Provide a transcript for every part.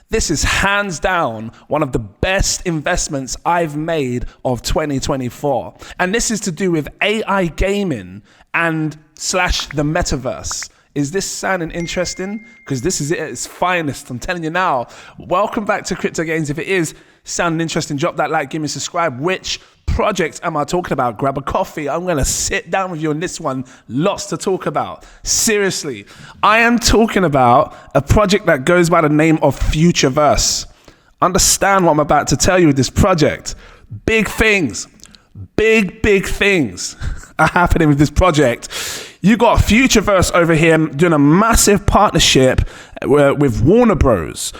This is hands down one of the best investments I've made of 2024. And this is to do with AI gaming and / the Metaverse. Is this sounding interesting? Because this is it at its finest. I'm telling you now. Welcome back to CryptoGains. If it is sounding interesting, drop that like, give me a subscribe. Which project am I talking about? Grab a coffee. I'm going to sit down with you on this one. Lots to talk about. Seriously. I am talking about a project that goes by the name of Futureverse. Understand what I'm about to tell you with this project. Big things. Big things are happening with this project. You got Futureverse over here doing a massive partnership with Warner Bros.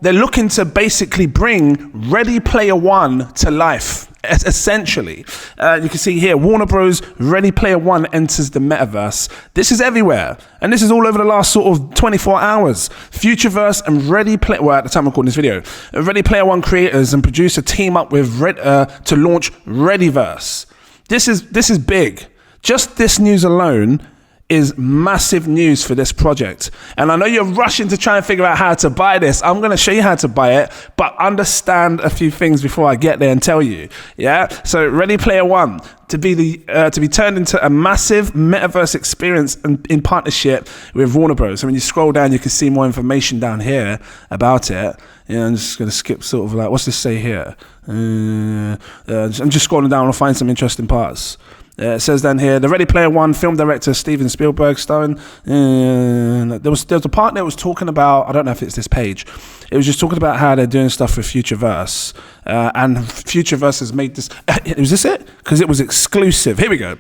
They're looking to basically bring Ready Player One to life. Essentially, you can see here, Warner Bros. Ready Player One enters the Metaverse. This is everywhere, and this is all over the last sort of 24 hours. Futureverse and at the time I'm recording this video, Ready Player One creators and producer team up with to launch Readyverse. This is big. Just this news alone is massive news for this project. And I know you're rushing to try and figure out how to buy this. I'm going to show you how to buy it, but understand a few things before I get there and tell you. Yeah. So Ready Player One to be turned into a massive metaverse experience in partnership with Warner Bros. So when you scroll down, you can see more information down here about it. Yeah, I'm just going to skip sort of like, what's this say here? I'm just scrolling down and find some interesting parts. It says down here, the Ready Player One film director Steven Spielberg starring. There was a part that was talking about, I don't know if it's this page. It was just talking about how they're doing stuff with Futureverse, and Futureverse has made this. Was this it? Because it was exclusive. Here we go.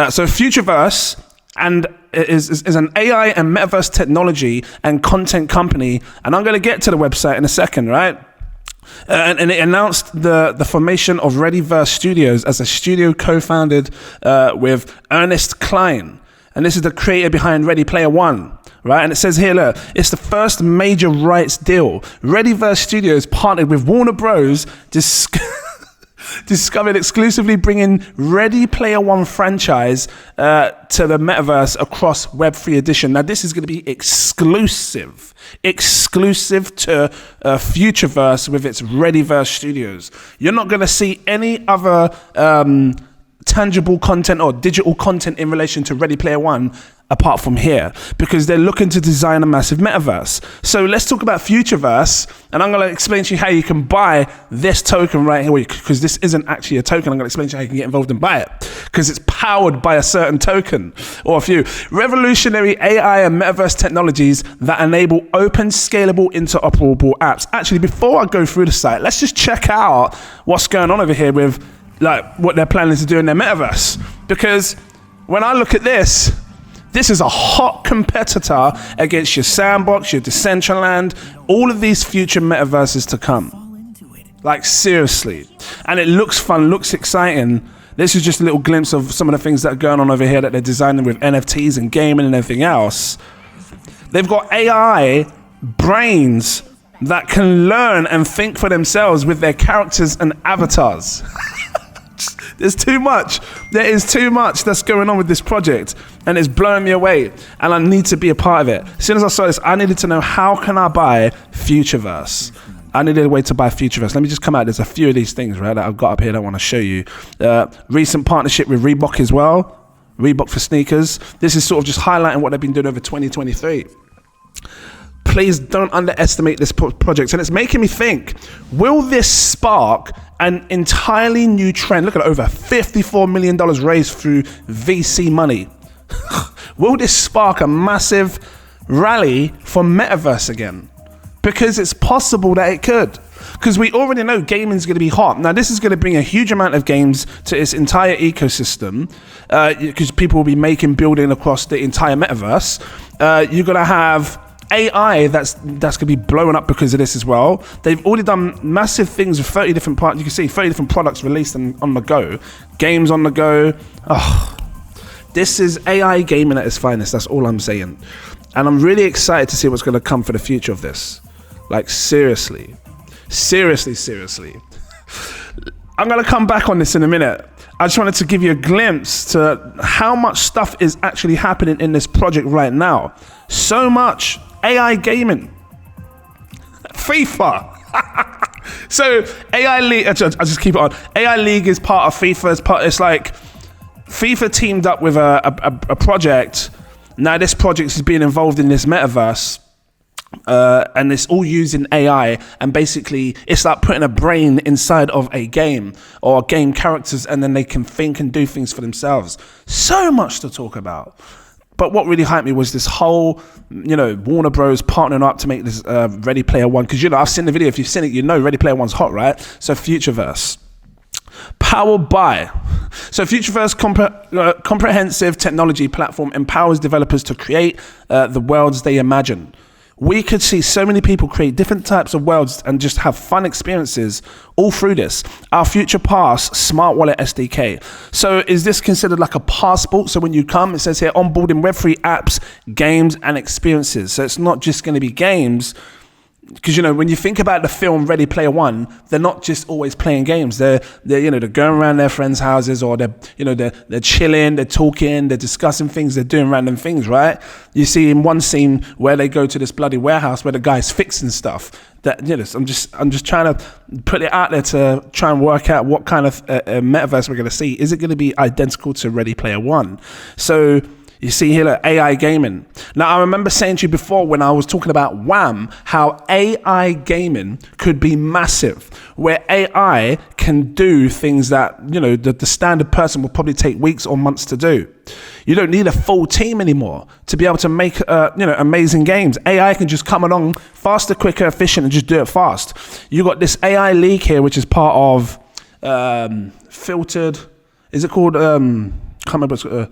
So Futureverse and is an AI and metaverse technology and content company, and I'm going to get to the website in a second, right? And it announced the formation of Readyverse Studios as a studio co-founded with Ernest Klein. And this is the creator behind Ready Player One, right? And it says here, look, it's the first major rights deal. Readyverse Studios partnered with Warner Bros. Discovered exclusively bringing Ready Player One franchise to the Metaverse across Web3 Edition. Now, this is going to be exclusive to Futureverse with its Readyverse Studios. You're not going to see any other tangible content or digital content in relation to Ready Player One apart from here, because they're looking to design a massive metaverse. So let's talk about Futureverse, and I'm going to explain to you how you can buy this token right here, because this isn't actually a token. I'm going to explain to you how you can get involved and buy it, because it's powered by a certain token or a few. Revolutionary AI and metaverse technologies that enable open, scalable, interoperable apps. Actually, before I go through the site, let's just check out what's going on over here with like what they're planning to do in their metaverse, because when I look at this is a hot competitor against your Sandbox, your Decentraland, all of these future metaverses to come. Like, seriously. And it looks fun, looks exciting. This is just a little glimpse of some of the things that are going on over here that they're designing with NFTs and gaming and everything else. They've got AI brains that can learn and think for themselves with their characters and avatars. There's too much. There is too much that's going on with this project, and it's blowing me away, and I need to be a part of it. As soon as I saw this, I needed to know, how can I buy Futureverse? I needed a way to buy Futureverse. Let me just come out. There's a few of these things, right, that I've got up here that I want to show you. Recent partnership with Reebok as well. Reebok for sneakers. This is sort of just highlighting what they've been doing over 2023. Please don't underestimate this project. And it's making me think, will this spark an entirely new trend? Look at it, over $54 million raised through VC money. Will this spark a massive rally for Metaverse again? Because it's possible that it could. Because we already know gaming is going to be hot. Now, this is going to bring a huge amount of games to its entire ecosystem, because people will be building across the entire Metaverse. You're going to have AI that's going to be blowing up because of this as well. They've already done massive things with 30 different parts. You can see 30 different products released on the go. Games on the go. Oh, this is AI gaming at its finest. That's all I'm saying. And I'm really excited to see what's going to come for the future of this. Like, seriously. I'm going to come back on this in a minute. I just wanted to give you a glimpse to how much stuff is actually happening in this project right now. So much. AI gaming. FIFA. So AI League, I'll just keep it on. AI League is part of FIFA. It's like FIFA teamed up with a project. Now this project is being involved in this metaverse. And it's all using AI, and basically it's like putting a brain inside of a game or game characters, and then they can think and do things for themselves. So much to talk about. But what really hyped me was this whole, Warner Bros. Partnering up to make this Ready Player One. Because, I've seen the video. If you've seen it, Ready Player One's hot, right? So Futureverse. Powered by. So Futureverse comprehensive technology platform empowers developers to create the worlds they imagine. We could see so many people create different types of worlds and just have fun experiences all through this. Our Future Pass Smart Wallet SDK. So is this considered like a passport? So when you come, it says here, onboarding Web3 apps, games, and experiences. So it's not just going to be games. Because, when you think about the film Ready Player One, they're not just always playing games. They're going around their friends' houses, or they're chilling, they're talking, they're discussing things, they're doing random things, right? You see in one scene where they go to this bloody warehouse where the guy's fixing stuff. That, I'm just trying to put it out there to try and work out what kind of metaverse we're going to see. Is it going to be identical to Ready Player One? So you see here, like, AI gaming. Now, I remember saying to you before when I was talking about WAM, how AI gaming could be massive, where AI can do things that, the standard person will probably take weeks or months to do. You don't need a full team anymore to be able to make, amazing games. AI can just come along faster, quicker, efficient, and just do it fast. You got this AI League here, which is part of filtered, is it called, can't remember,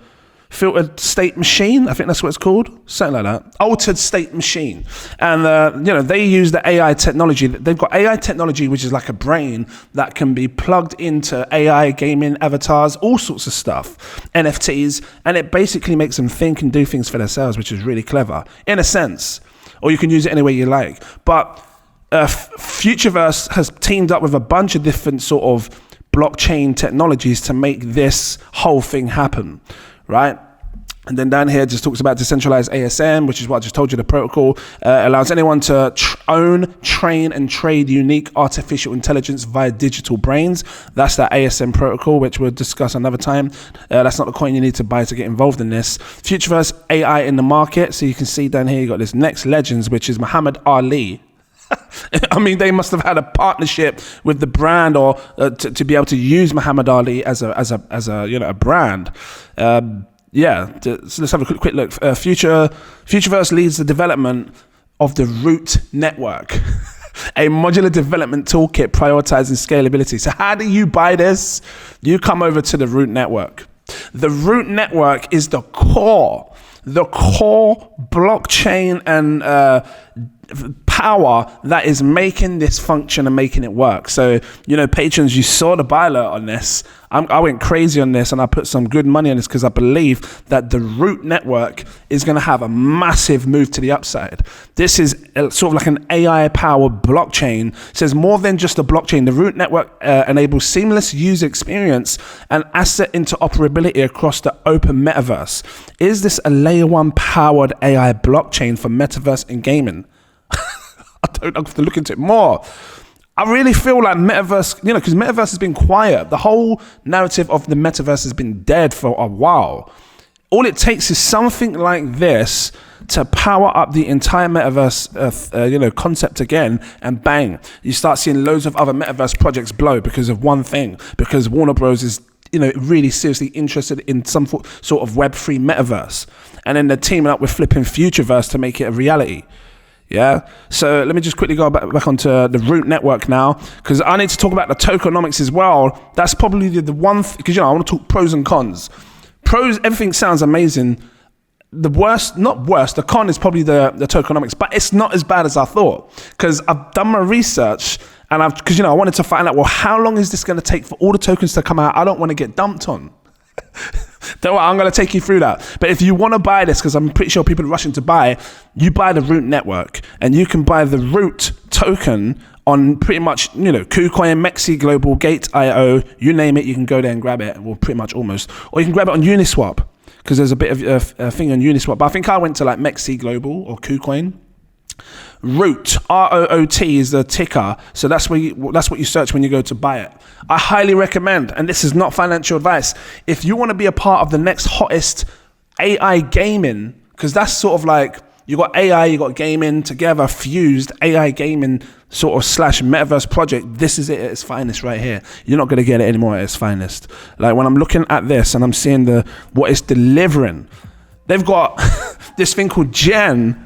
Filtered State Machine, I think that's what it's called, something like that. Altered State Machine. And, they use the AI technology. They've got AI technology, which is like a brain that can be plugged into AI gaming avatars, all sorts of stuff, NFTs, and it basically makes them think and do things for themselves, which is really clever, in a sense. Or you can use it any way you like. But Futureverse has teamed up with a bunch of different sort of blockchain technologies to make this whole thing happen. Right? And then down here just talks about decentralized ASM, which is what I just told you, the protocol allows anyone to own, train, and trade unique artificial intelligence via digital brains. That's that ASM protocol, which we'll discuss another time. That's not the coin you need to buy to get involved in this. Futureverse AI in the market. So you can see down here, you got this Next Legends, which is Muhammad Ali. I mean, they must have had a partnership with the brand, or to be able to use Muhammad Ali as a brand. So let's have a quick look. Futureverse leads the development of the Root Network, a modular development toolkit prioritizing scalability. So how do you buy this? You come over to the Root Network. The Root Network is the core blockchain and power that is making this function and making it work. So, patrons, you saw the buy alert on this. I went crazy on this, and I put some good money on this because I believe that the Root Network is going to have a massive move to the upside. This is sort of like an AI-powered blockchain. It says more than just a blockchain. The Root Network enables seamless user experience and asset interoperability across the open metaverse. Is this a layer 1 powered AI blockchain for metaverse and gaming? I don't have to look into it more. I really feel like metaverse, because metaverse has been quiet. The whole narrative of the metaverse has been dead for a while. All it takes is something like this to power up the entire metaverse, concept again, and bang, you start seeing loads of other metaverse projects blow because of one thing, because Warner Bros. Is really seriously interested in some sort of Web3 metaverse. And then they're teaming up with flipping Futureverse to make it a reality. Yeah, so let me just quickly go back onto the Root Network now, because I need to talk about the tokenomics as well. That's probably the one, because I want to talk pros and cons. Pros, everything sounds amazing. The worst, not worst, the con is probably the tokenomics, but it's not as bad as I thought, because I've done my research, and I wanted to find out, well, how long is this going to take for all the tokens to come out? I don't want to get dumped on. Don't worry, I'm going to take you through that. But if you want to buy this, because I'm pretty sure people are rushing to buy, you buy the Root Network, and you can buy the Root token on pretty much, KuCoin, Mexi, Global, Gate.io, you name it, you can go there and grab it. Well, pretty much almost. Or you can grab it on Uniswap, because there's a bit of a thing on Uniswap. But I think I went to like Mexi Global or KuCoin. Root, ROOT is the ticker. So that's what you search when you go to buy it. I highly recommend, and this is not financial advice, if you want to be a part of the next hottest AI gaming, because that's sort of like, you got AI, you got gaming together, fused AI gaming sort of / metaverse project. This is it at its finest right here. You're not going to get it anymore at its finest. Like when I'm looking at this and I'm seeing what it's delivering, they've got this thing called Genen,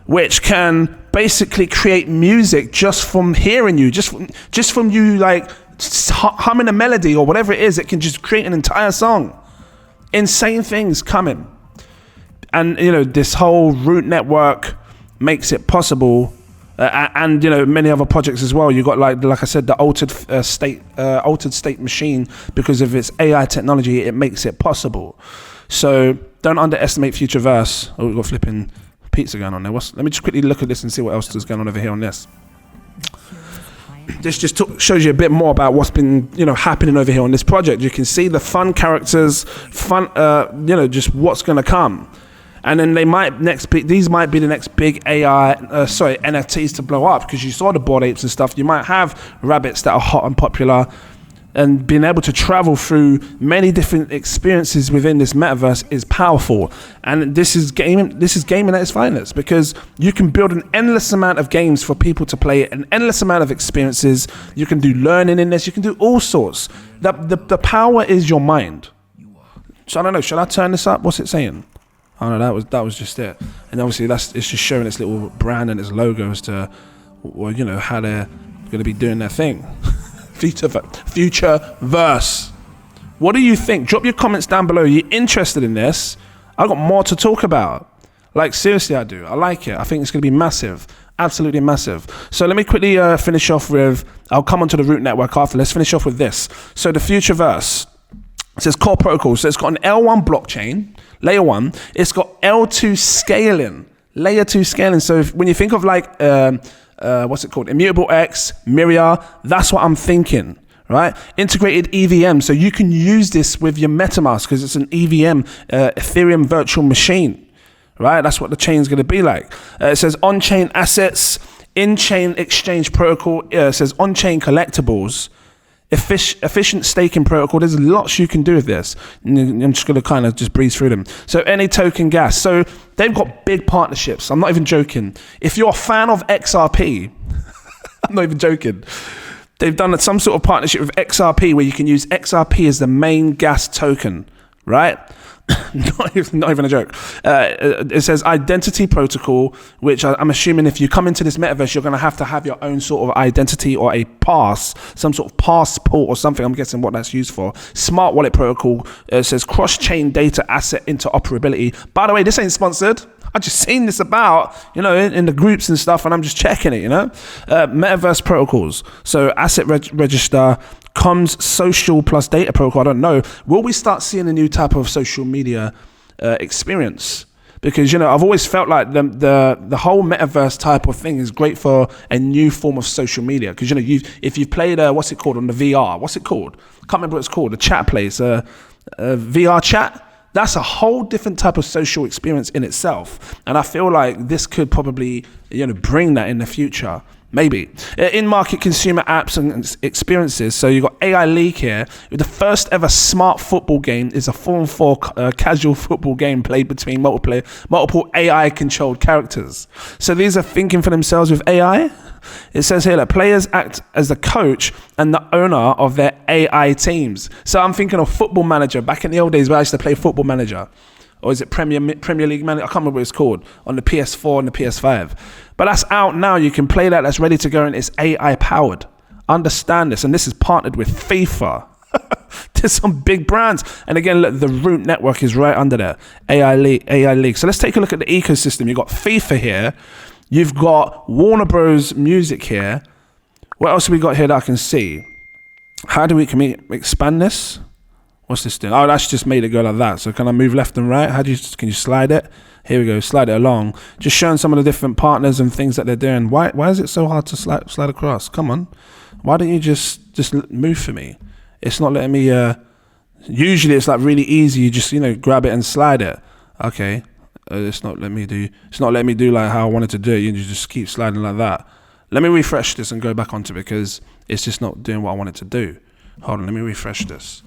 which can basically create music just from hearing you, just from you like humming a melody or whatever it is. It can just create an entire song. Insane things coming. And this whole Root network makes it possible, and many other projects as well. You got like I said, the altered state machine. Because of its AI technology, it makes it possible. So don't underestimate Futureverse. Oh, we've got flipping pizza going on there. Let me just quickly look at this and see what else is going on over here on this. This just shows you a bit more about what's been happening over here on this project. You can see the fun characters, just what's going to come. And then these might be the next big NFTs to blow up, because you saw the Bored Apes and stuff. You might have rabbits that are hot and popular, and being able to travel through many different experiences within this metaverse is powerful. And this is gaming at its finest, because you can build an endless amount of games for people to play, an endless amount of experiences. You can do learning in this. You can do all sorts. The power is your mind. So I don't know. Should I turn this up? What's it saying? Oh no, that was just it. And obviously it's just showing its little brand and its logo as to, how they're going to be doing their thing. Futureverse. What do you think? Drop your comments down below. Are you interested in this? I've got more to talk about. Like, seriously, I do. I like it. I think it's going to be massive. Absolutely massive. So let me quickly finish off with, I'll come onto the Root network after. Let's finish off with this. So the Futureverse, it says core protocol. So it's got an L1 blockchain, layer 1. It's got L2 scaling, layer 2 scaling. So when you think of what's it called? Immutable X, Myria, that's what I'm thinking, right? Integrated EVM. So you can use this with your MetaMask, because it's an EVM, Ethereum virtual machine, right? That's what the chain is going to be like. It says on-chain assets, in-chain exchange protocol. It says on-chain collectibles, efficient staking protocol. There's lots you can do with this. I'm just going to kind of just breeze through them. So any token gas. So they've got big partnerships. I'm not even joking. If you're a fan of XRP, I'm not even joking. They've done some sort of partnership with XRP where you can use XRP as the main gas token, right? not even a joke. It says identity protocol, which I'm assuming if you come into this metaverse, you're going to have your own sort of identity or a pass, some sort of passport or something. I'm guessing what that's used for. Smart wallet protocol. It says cross-chain data asset interoperability. By the way, this ain't sponsored. I just seen this about, in the groups and stuff, and I'm just checking it, Metaverse protocols. So asset register, comms, social plus data protocol. I don't know. Will we start seeing a new type of social media experience? Because, I've always felt like the whole metaverse type of thing is great for a new form of social media. Because, if you've played, what's it called on the VR? What's it called? I can't remember what it's called. The chat place, VR chat. That's a whole different type of social experience in itself. And I feel like this could probably, bring that in the future. Maybe. In-market consumer apps and experiences. So you've got AI League here. The first ever smart football game is a 4-on-4 casual football game played between multiple AI-controlled characters. So these are thinking for themselves with AI. It says here that players act as the coach and the owner of their AI teams. So I'm thinking of Football Manager. Back in the old days where I used to play Football Manager. Or is it Premier League Manager? I can't remember what it's called. On the PS4 and the PS5. But that's out now. You can play that. That's ready to go, and it's AI powered. Understand this. And this is partnered with FIFA. There's some big brands. And again, look, the Root network is right under there. AI League. So let's take a look at the ecosystem. You've got FIFA here. You've got Warner Bros. Music here. What else have we got here that I can see? Can we expand this? What's this doing? Oh, that's just made it go like that. So can I move left and right? Can you slide it? Here we go, slide it along. Just showing some of the different partners and things that they're doing. Why is it so hard to slide across? Come on. Why don't you just move for me? It's not letting me, usually it's like really easy. You just, grab it and slide it. Okay. It's not letting me do like how I wanted to do it. You just keep sliding like that. Let me refresh this and go back onto it because it's just not doing what I want it to do. Hold on, let me refresh this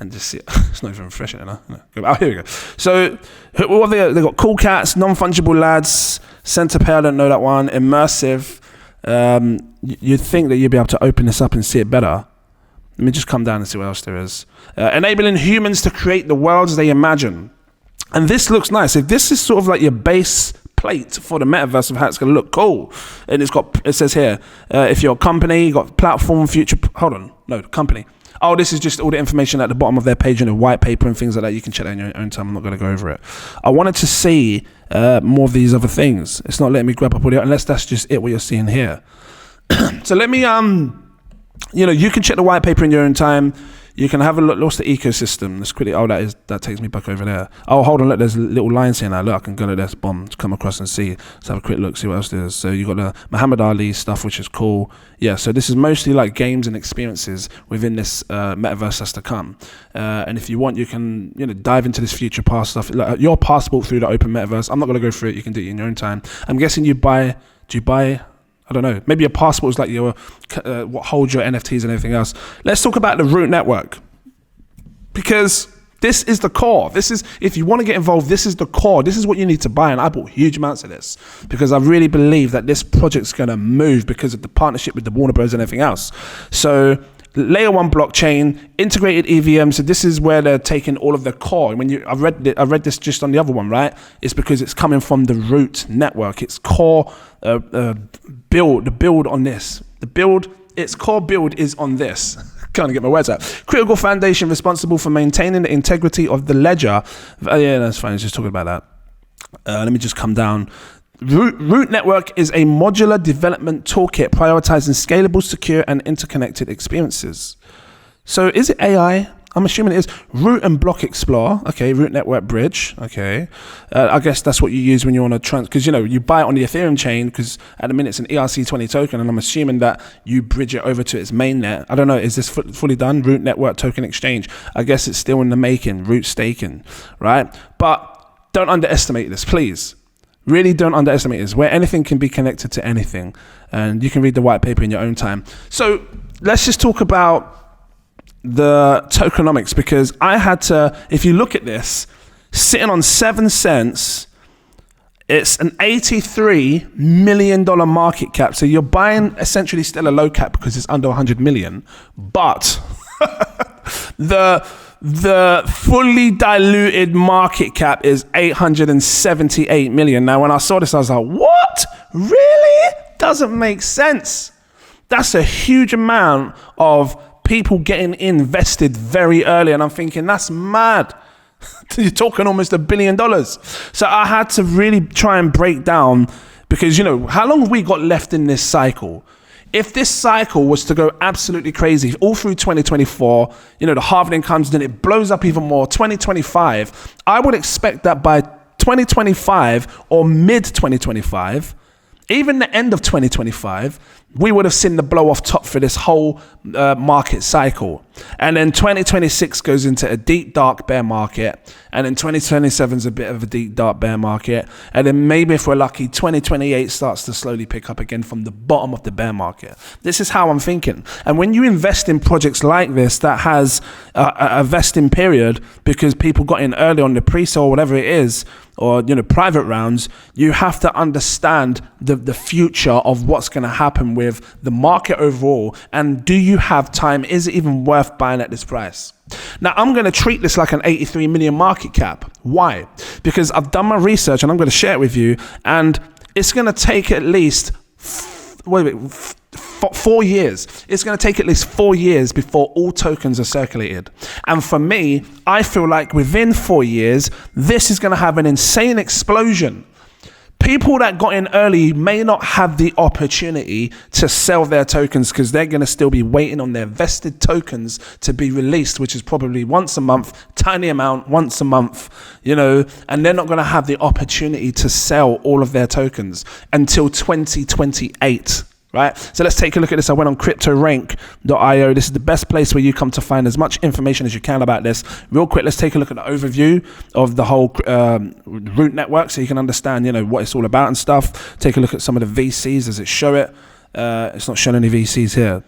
and just see. It's not even refreshing it now. Oh, here we go. So what they got? Cool cats, non-fungible lads, Centipede, I don't know that one. Immersive. You'd think that you'd be able to open this up and see it better. Let me just come down and see what else there is. Enabling humans to create the worlds they imagine. And this looks nice. If this is sort of like your base plate for the metaverse of how it's going to look cool, and it says here, if you're a company, you got platform, company. Oh, this is just all the information at the bottom of their page and a white paper and things like that. You can check that in your own time. I'm not going to go over it. I wanted to see more of these other things. It's not letting me grab up all the, unless that's just it, what you're seeing here. So let me, you can check the white paper in your own time. You can have a look. What's the ecosystem? Let's quickly. Oh, that takes me back over there. Oh, hold on. Look, there's little lines here now. Look, I can go to this bomb to come across and see. Let's have a quick look, see what else there is. So you got the Muhammad Ali stuff, which is cool. Yeah. So this is mostly like games and experiences within this metaverse that's to come. And if you want, you can dive into this future past stuff. Like, your passport through the open metaverse. I'm not going to go through it. You can do it in your own time. I'm guessing you buy. Do you buy? I don't know. Maybe your passport is like your what holds your NFTs and everything else. Let's talk about the root network, because this is the core. This is, if you want to get involved, this is the core. This is what you need to buy. And I bought huge amounts of this because I really believe that this project's going to move because of the partnership with the Warner Bros and everything else. So layer 1 blockchain, integrated EVM. So this is where they're taking all of the core. I read this just on the other one, right? It's because it's coming from the root network. It's core build. The build on this. Its core build is on this. Can't get my words out. Critical foundation responsible for maintaining the integrity of the ledger. Yeah, that's fine. It's just talking about that. Let me just come down. Root Network is a modular development toolkit prioritizing scalable, secure, and interconnected experiences. So is it AI? I'm assuming it is. Root and Block Explorer. Okay, Root Network Bridge. Okay. I guess that's what you use when you want to because you buy it on the Ethereum chain because at the minute it's an ERC20 token, and I'm assuming that you bridge it over to its mainnet. I don't know. Is this fully done? Root Network Token Exchange. I guess it's still in the making. Root staking, right? But don't underestimate this, please. Really don't underestimate this, where anything can be connected to anything. And you can read the white paper in your own time. So let's just talk about the tokenomics, because I had to, if you look at this, sitting on 7 cents, it's an $83 million market cap. So you're buying essentially still a low cap because it's under 100 million. But the fully diluted market cap is 878 million. Now, when I saw this, I was like, what? Really? Doesn't make sense. That's a huge amount of people getting invested very early. And I'm thinking, that's mad. You're talking almost $1 billion. So I had to really try and break down, because, how long have we got left in this cycle? If this cycle was to go absolutely crazy all through 2024, the halving comes, then it blows up even more. 2025, I would expect that by 2025 or mid 2025, even the end of 2025, we would have seen the blow off top for this whole market cycle. And then 2026 goes into a deep, dark bear market. And then 2027 is a bit of a deep, dark bear market. And then maybe if we're lucky, 2028 starts to slowly pick up again from the bottom of the bear market. This is how I'm thinking. And when you invest in projects like this that has a vesting period because people got in early on the pre-sale, whatever it is, or private rounds, you have to understand the future of what's going to happen with the market overall. And do you have time? Is it even worth buying at this price? Now, I'm going to treat this like an 83 million market cap. Why? Because I've done my research and I'm going to share it with you, and it's going to take at least 4 years. It's going to take at least 4 years before all tokens are circulated. And for me, I feel like within 4 years, this is going to have an insane explosion. People that got in early may not have the opportunity to sell their tokens because they're going to still be waiting on their vested tokens to be released, which is probably once a month, tiny amount, once a month, and they're not going to have the opportunity to sell all of their tokens until 2028. right? So let's take a look at this. I went on cryptorank.io. This is the best place where you come to find as much information as you can about this. Real quick, let's take a look at the overview of the whole root network so you can understand, what it's all about and stuff. Take a look at some of the VCs. Does it show it? It's not showing any VCs here.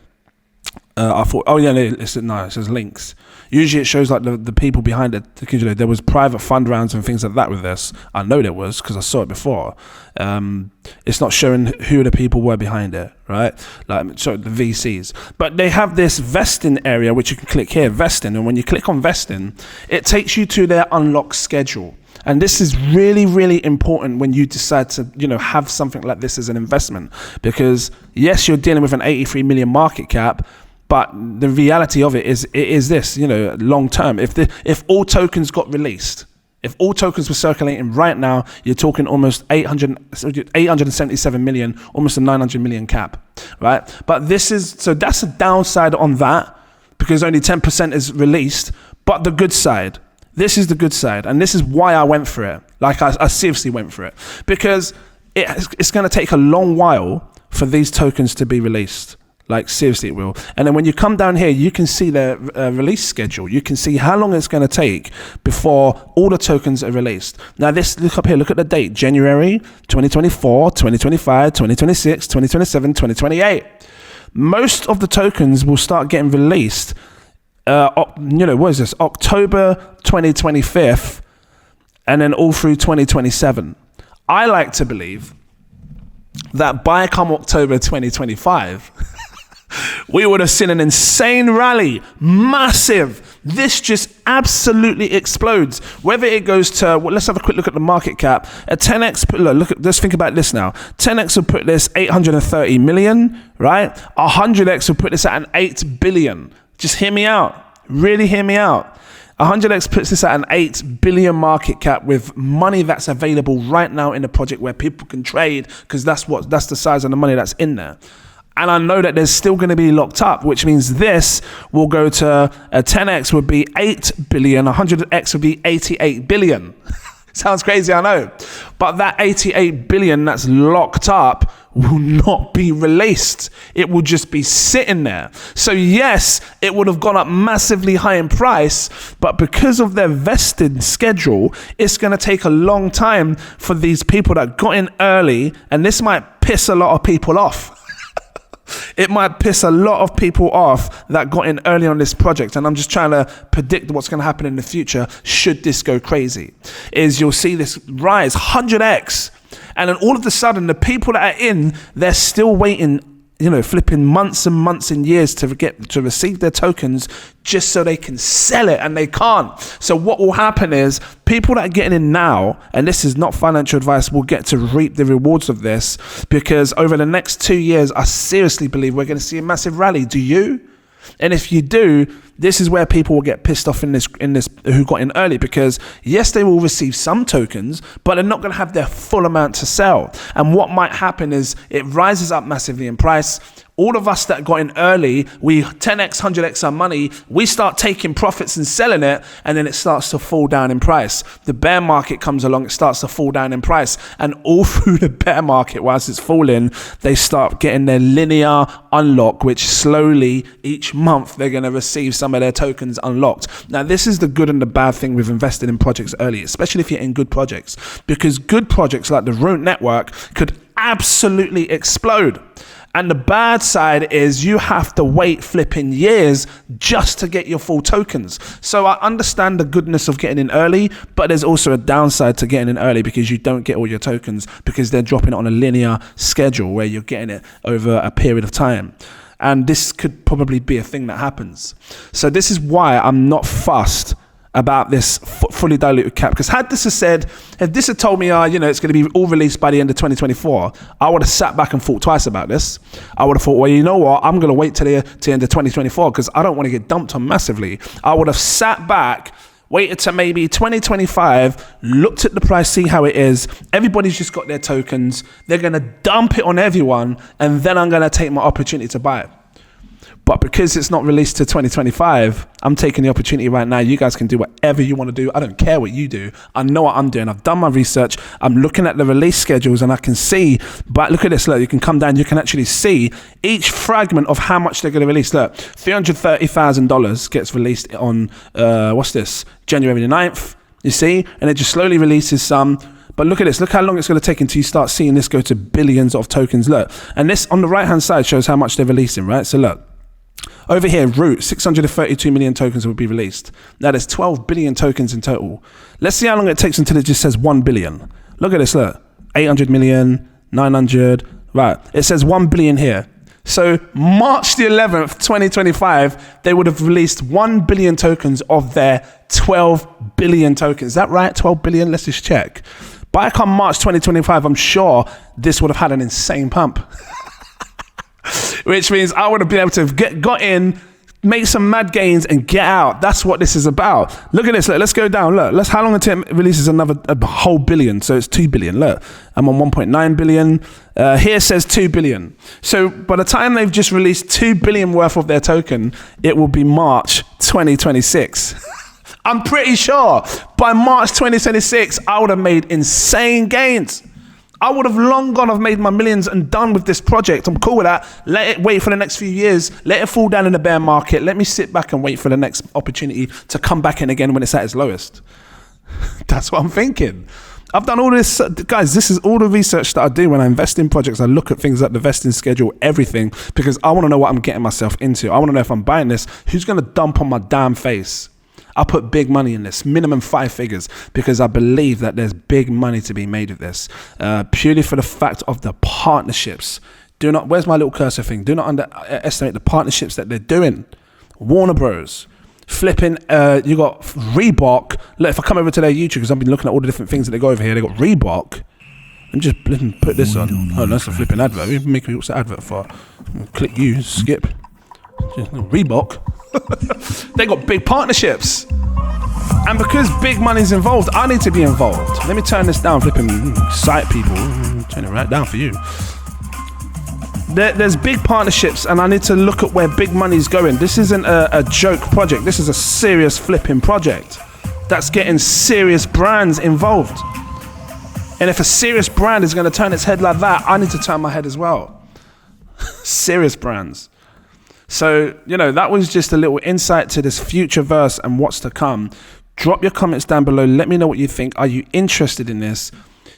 I thought, it says links. Usually it shows like the people behind it. There was private fund rounds and things like that with this. I know there was because I saw it before. It's not showing who the people were behind it, right? Like so the VCs. But they have this vesting area which you can click here, vesting, and when you click on vesting, it takes you to their unlock schedule. And this is really, really important when you decide to, have something like this as an investment, because yes, you're dealing with an 83 million market cap, but the reality of it is this, long term. If all tokens got released, if all tokens were circulating right now, you're talking almost 877 million, almost a 900 million cap, right? But that's a downside on that because only 10% is released. But the good side, this is the good side, and this is why I went for it. Like I seriously went for it, because it's going to take a long while for these tokens to be released. Like seriously, it will. And then when you come down here, you can see the release schedule. You can see how long it's going to take before all the tokens are released. Now look up here, look at the date, January 2024, 2025, 2026, 2027, 2028. Most of the tokens will start getting released what is this? October 2025, and then all through 2027. I like to believe that by come October 2025, we would have seen an insane rally, massive. This just absolutely explodes. Whether it goes to, let's have a quick look at the market cap. A 10x, let's think about this now. 10x will put this 830 million, right? 100x will put this at an 8 billion. Just hear me out. Really hear me out. 100x puts this at an 8 billion market cap with money that's available right now in the project where people can trade, because that's the size of the money that's in there. And I know that there's still going to be locked up, which means this will go to a 10x would be 8 billion, 100x would be 88 billion. Sounds crazy, I know. But that 88 billion that's locked up will not be released. It will just be sitting there. So yes, it would have gone up massively high in price, but because of their vested schedule, it's going to take a long time for these people that got in early, and this might piss a lot of people off. It might piss a lot of people off that got in early on this project, and I'm just trying to predict what's going to happen in the future should this go crazy. Is you'll see this rise 100x, and then all of a sudden the people that are in, they're still waiting, flipping months and months and years to receive their tokens just so they can sell it, and they can't. So what will happen is people that are getting in now, and this is not financial advice, will get to reap the rewards of this, because over the next 2 years, I seriously believe we're going to see a massive rally. Do you? And if you do, this is where people will get pissed off in this who got in early, because yes, they will receive some tokens, but they're not going to have their full amount to sell. And what might happen is it rises up massively in price. All of us that got in early, we 10x, 100x our money, we start taking profits and selling it, and then it starts to fall down in price. The bear market comes along, it starts to fall down in price. And all through the bear market, whilst it's falling, they start getting their linear unlock, which slowly, each month, they're going to receive some of their tokens unlocked. Now, this is the good and the bad thing with investing in projects early, especially if you're in good projects, because good projects like the Root Network could absolutely explode. And the bad side is you have to wait flipping years just to get your full tokens. So I understand the goodness of getting in early, but there's also a downside to getting in early, because you don't get all your tokens because they're dropping it on a linear schedule where you're getting it over a period of time. And this could probably be a thing that happens. So this is why I'm not fussed about this fully diluted cap, because if this had told me, it's going to be all released by the end of 2024, I would have sat back and thought twice about this. I would have thought, well, you know what, I'm going to wait till the end of 2024 because I don't want to get dumped on massively. I would have sat back, waited to maybe 2025, looked at the price, see how it is. Everybody's just got their tokens. They're going to dump it on everyone, and then I'm going to take my opportunity to buy it. But because it's not released to 2025, I'm taking the opportunity right now. You guys can do whatever you want to do. I don't care what you do. I know what I'm doing. I've done my research. I'm looking at the release schedules and I can see, but look at this. Look, you can come down. You can actually see each fragment of how much they're going to release. Look, $330,000 gets released on, January the 9th. You see? And it just slowly releases some. But look at this. Look how long it's going to take until you start seeing this go to billions of tokens. Look. And this on the right-hand side shows how much they're releasing, right? So look. Over here, root, 632 million tokens will be released. Now there's 12 billion tokens in total. Let's see how long it takes until it just says 1 billion. Look at this, look. 800 million, 900, right. It says 1 billion here. So March the 11th, 2025, they would have released 1 billion tokens of their 12 billion tokens. Is that right? 12 billion? Let's just check. By come March 2025, I'm sure this would have had an insane pump. Which means I would have been able to got in, make some mad gains and get out. That's what this is about. Look at this. Look, let's go down. Look, how long until it releases a whole billion? So it's 2 billion. Look, I'm on 1.9 billion. Here says 2 billion. So by the time they've just released 2 billion worth of their token, it will be March 2026. I'm pretty sure by March 2026, I would have made insane gains. I would have long gone, I've made my millions and done with this project. I'm cool with that. Let it wait for the next few years. Let it fall down in the bear market. Let me sit back and wait for the next opportunity to come back in again when it's at its lowest. That's what I'm thinking. I've done all this, guys, this is all the research that I do when I invest in projects. I look at things like the vesting schedule, everything, because I want to know what I'm getting myself into. I want to know if I'm buying this, who's going to dump on my damn face. I put big money in this, minimum 5 figures, because I believe that there's big money to be made with this, purely for the fact of the partnerships. Where's my little cursor thing? Do not underestimate the partnerships that they're doing. Warner Bros. Flipping, you got Reebok. Look, if I come over to their YouTube, because I've been looking at all the different things that they got over here, they got Reebok. And just put this on. Oh, that's a flipping advert. You make me what's the advert for? Click you, skip. Reebok. They got big partnerships, and because big money's involved, I need to be involved. Let me turn this down, flipping site people. Turn it right down for you. There's big partnerships, and I need to look at where big money's going. This isn't a joke project. This is a serious flipping project that's getting serious brands involved. And if a serious brand is going to turn its head like that, I need to turn my head as well. Serious brands. So, that was just a little insight to this Futureverse and what's to come. Drop your comments down below. Let me know what you think. Are you interested in this?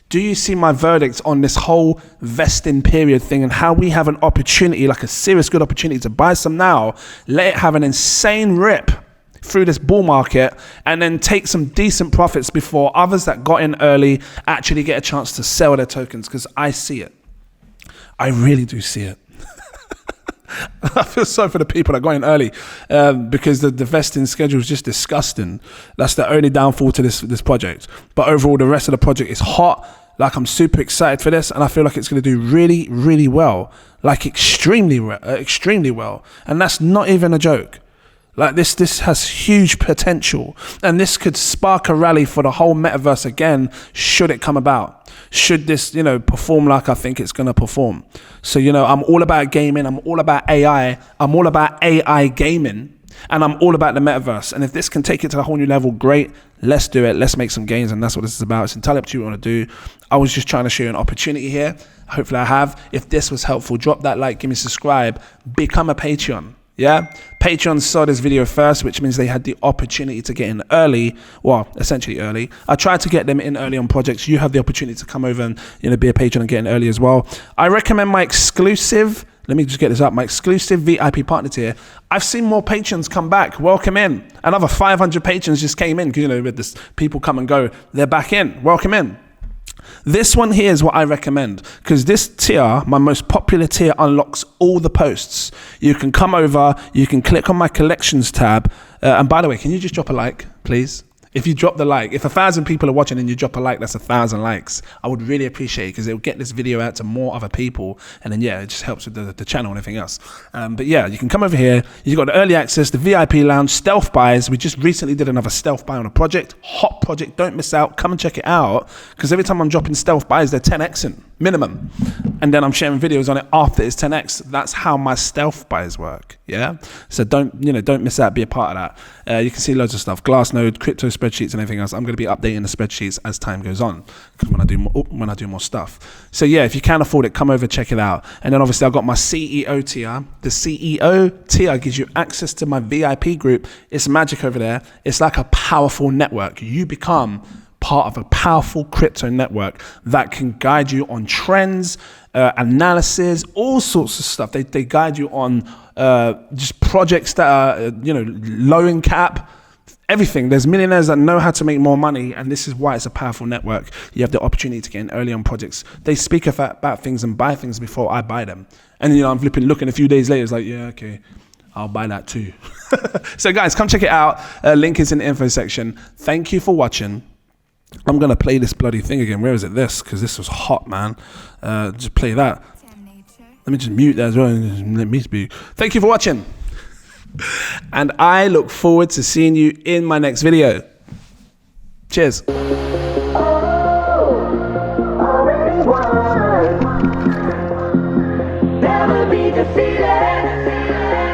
Do you see my verdict on this whole vesting period thing and how we have an opportunity, like a serious good opportunity to buy some now, let it have an insane rip through this bull market and then take some decent profits before others that got in early actually get a chance to sell their tokens? Because I see it. I really do see it. I feel sorry for the people that got in early because the vesting schedule is just disgusting. That's the only downfall to this project. But overall, the rest of the project is hot. Like, I'm super excited for this, and I feel like it's going to do really, really well. Like, extremely well. And that's not even a joke. Like, this has huge potential, and this could spark a rally for the whole metaverse again, should it come about. Should this, perform like I think it's going to perform. So, I'm all about gaming. I'm all about AI. I'm all about AI gaming, and I'm all about the metaverse. And if this can take it to a whole new level, great. Let's do it. Let's make some gains. And that's what this is about. It's entirely up to you what you want to do. I was just trying to show you an opportunity here. Hopefully I have. If this was helpful, drop that like, give me a subscribe, become a Patreon. Yeah, Patreon saw this video first, which means they had the opportunity to get in early. Well, essentially early. I tried to get them in early on projects. You have the opportunity to come over and be a patron and get in early as well. I recommend my exclusive. Let me just get this up. My exclusive VIP partner tier. I've seen more patrons come back. Welcome in. Another 500 patrons just came in because with this people come and go. They're back in. Welcome in. This one here is what I recommend, because this tier, my most popular tier, unlocks all the posts. You can come over, you can click on my collections tab. And by the way, can you just drop a like, please? If you drop the like, if 1,000 people are watching and you drop a like, that's 1,000 likes. I would really appreciate it, because it will get this video out to more other people. And then, it just helps with the channel and everything else. But you can come over here. You've got the early access, the VIP lounge, stealth buys. We just recently did another stealth buy on a project. Hot project. Don't miss out. Come and check it out, because every time I'm dropping stealth buys, they're 10xing. minimum. And then I'm sharing videos on it after it's 10x. That's how my stealth buys work. Yeah. So don't miss out. Be a part of that. You can see loads of stuff, Glassnode, crypto spreadsheets, and everything else. I'm going to be updating the spreadsheets as time goes on, because when I do more stuff. So yeah, if you can afford it, come over, check it out. And then obviously I've got my CEO tier. The CEO tier gives you access to my VIP group. It's magic over there. It's like a powerful network. You become part of a powerful crypto network that can guide you on trends, analysis, all sorts of stuff. They guide you on just projects that are low in cap, everything. There's millionaires that know how to make more money, and this is why it's a powerful network. You have the opportunity to get in early on projects. They speak about things and buy things before I buy them, and I'm looking a few days later, it's like, yeah, okay, I'll buy that too. So guys, come check it out. Link is in the info section. Thank you for watching. I'm going to play this bloody thing again. Where is it? This, because this was hot, man. Just play that. Let me just mute that as well. Let me speak. Thank you for watching. And I look forward to seeing you in my next video. Cheers. Never be defeated.